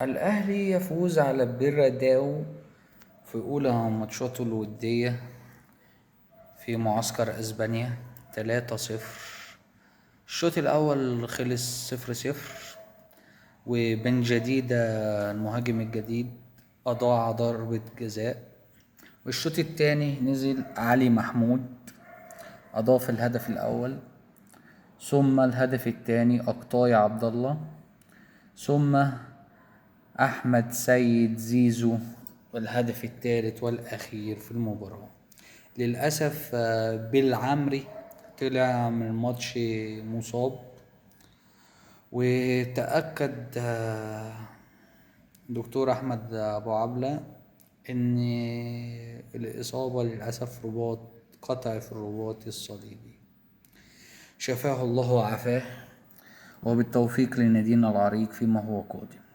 الأهلي يفوز على بيراميدز في أولى ماتشاته الودية في معسكر أسبانيا 3-0. الشوط الأول خلص 0-0، وبن جديدة المهاجم الجديد أضاع ضربة جزاء. والشوط التاني نزل علي محمود أضاف الهدف الأول، ثم الهدف التاني أقطاي عبد الله، ثم أحمد سيد زيزو والهدف الثالث والأخير في المباراة. للأسف بالعمري طلع من الماتش مصاب، وتأكد دكتور أحمد أبو عبلة إن الإصابة للأسف قطع في الرباط الصليبي. شفاه الله وعافاه، وبالتوفيق لنادينا العريق فيما هو قادم.